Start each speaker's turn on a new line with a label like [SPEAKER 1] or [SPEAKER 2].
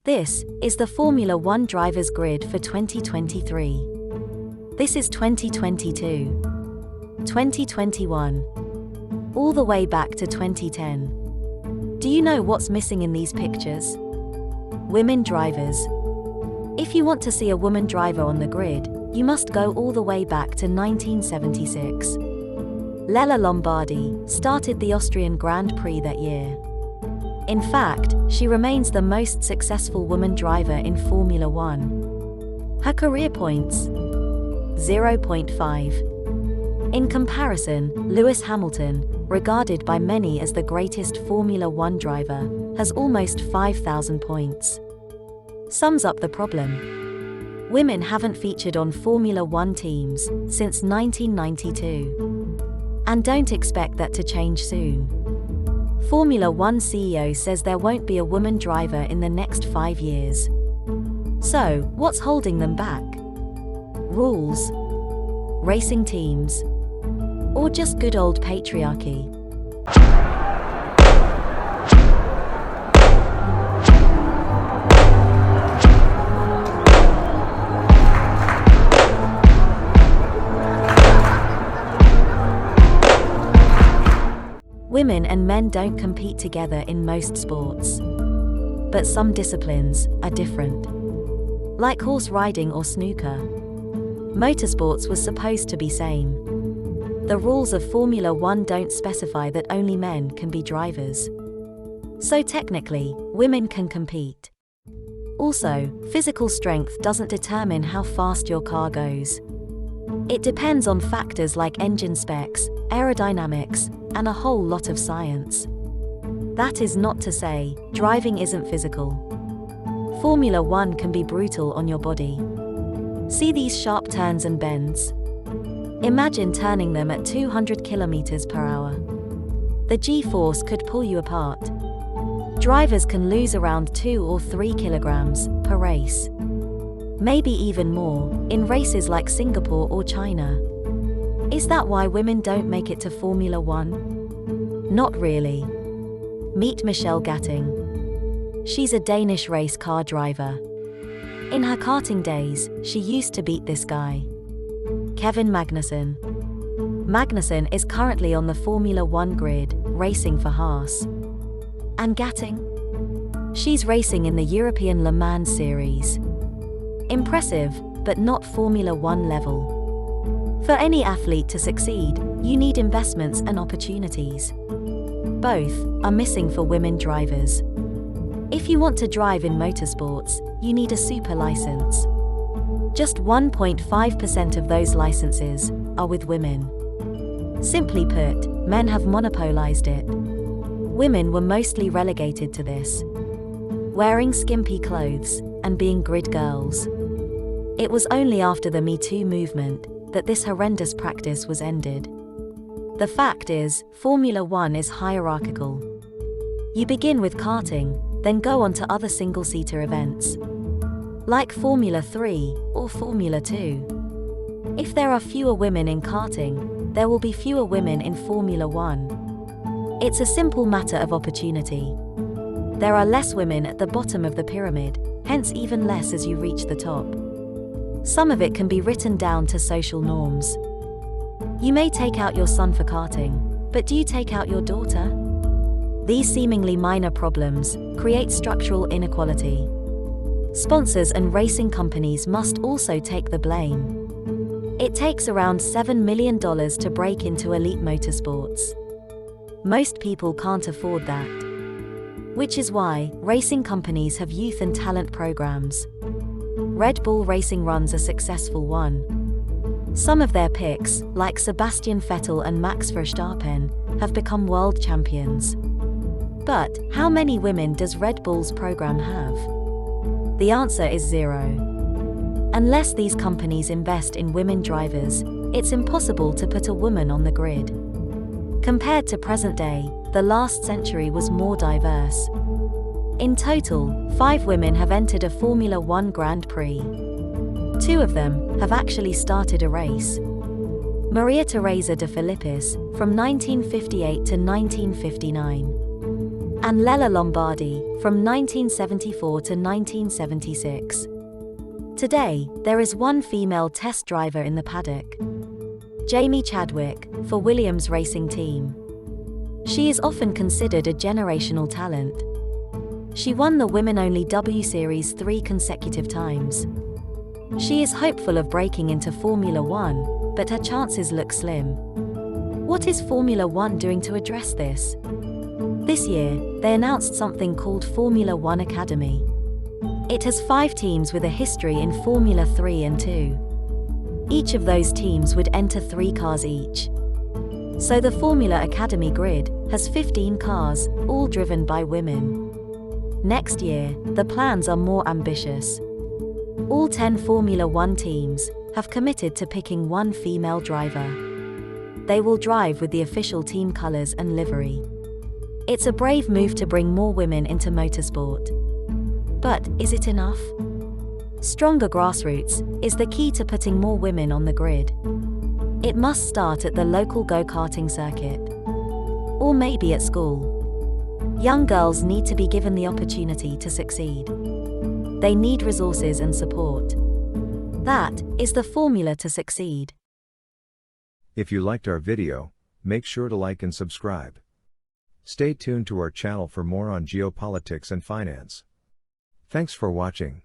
[SPEAKER 1] This is the Formula One drivers' grid for 2023. This is 2022, 2021, all the way back to 2010. Do you know what's missing in these pictures? Women drivers. If you want to see a woman driver on the grid, you must go all the way back to 1976. Lella Lombardi started the Austrian Grand Prix that year. In fact, she remains the most successful woman driver in Formula One. Her career points: 0.5. In comparison, Lewis Hamilton, regarded by many as the greatest Formula One driver, has almost 5,000 points. Sums up the problem. Women haven't featured on Formula One teams since 1992. And don't expect that to change soon. Formula One CEO says there won't be a woman driver in the next 5 years. So, what's holding them back? Rules? Racing teams? Or just good old patriarchy? Women and men don't compete together in most sports. But some disciplines are different. Like horse riding or snooker. Motorsports was supposed to be same. The rules of Formula One don't specify that only men can be drivers. So technically, women can compete. Also, physical strength doesn't determine how fast your car goes. It depends on factors like engine specs, aerodynamics, and a whole lot of science. That is not to say driving isn't physical. Formula One can be brutal on your body. See these sharp turns and bends? Imagine turning them at 200 km/h. The G-force could pull you apart. Drivers can lose around 2 or 3 kilograms per race. Maybe even more, in races like Singapore or China. Is that why women don't make it to Formula One? Not really. Meet Michelle Gatting. She's a Danish race car driver. In her karting days, she used to beat this guy, Kevin Magnussen. Magnussen is currently on the Formula One grid, racing for Haas. And Gatting? She's racing in the European Le Mans series. Impressive, but not Formula One level. For any athlete to succeed, you need investments and opportunities. Both are missing for women drivers. If you want to drive in motorsports, you need a super license. Just 1.5% of those licenses are with women. Simply put, men have monopolized it. Women were mostly relegated to this, wearing skimpy clothes and being grid girls. It was only after the Me Too movement that this horrendous practice was ended. The fact is, Formula One is hierarchical. You begin with karting, then go on to other single-seater events, like Formula 3 or Formula 2. If there are fewer women in karting, there will be fewer women in Formula One. It's a simple matter of opportunity. There are less women at the bottom of the pyramid, hence even less as you reach the top. Some of it can be written down to social norms. You may take out your son for karting, but do you take out your daughter? These seemingly minor problems create structural inequality. Sponsors and racing companies must also take the blame. It takes around $7 million to break into elite motorsports. Most people can't afford that. Which is why racing companies have youth and talent programs. Red Bull Racing runs a successful one. Some of their picks, like Sebastian Vettel and Max Verstappen, have become world champions. But how many women does Red Bull's program have? The answer is 0. Unless these companies invest in women drivers, it's impossible to put a woman on the grid. Compared to present day, the last century was more diverse. In total, 5 women have entered a Formula One Grand Prix. 2 of them have actually started a race. Maria Teresa de Filippis, from 1958 to 1959. and Lella Lombardi, from 1974 to 1976. Today, there is one female test driver in the paddock. Jamie Chadwick, for Williams Racing Team. She is often considered a generational talent. She won the women-only W Series 3 consecutive times. She is hopeful of breaking into Formula One, but her chances look slim. What is Formula One doing to address this? This year, they announced something called Formula One Academy. It has 5 teams with a history in Formula 3 and 2. Each of those teams would enter 3 cars each. So the Formula Academy grid has 15 cars, all driven by women. Next year, the plans are more ambitious. All 10 Formula One teams have committed to picking one female driver. They will drive with the official team colors and livery. It's a brave move to bring more women into motorsport. But is it enough? Stronger grassroots is the key to putting more women on the grid. It must start at the local go-karting circuit. Or maybe at school. Young girls need to be given the opportunity to succeed. They need resources and support. That is the formula to succeed.
[SPEAKER 2] If you liked our video, make sure to like and subscribe. Stay tuned to our channel for more on geopolitics and finance. Thanks for watching.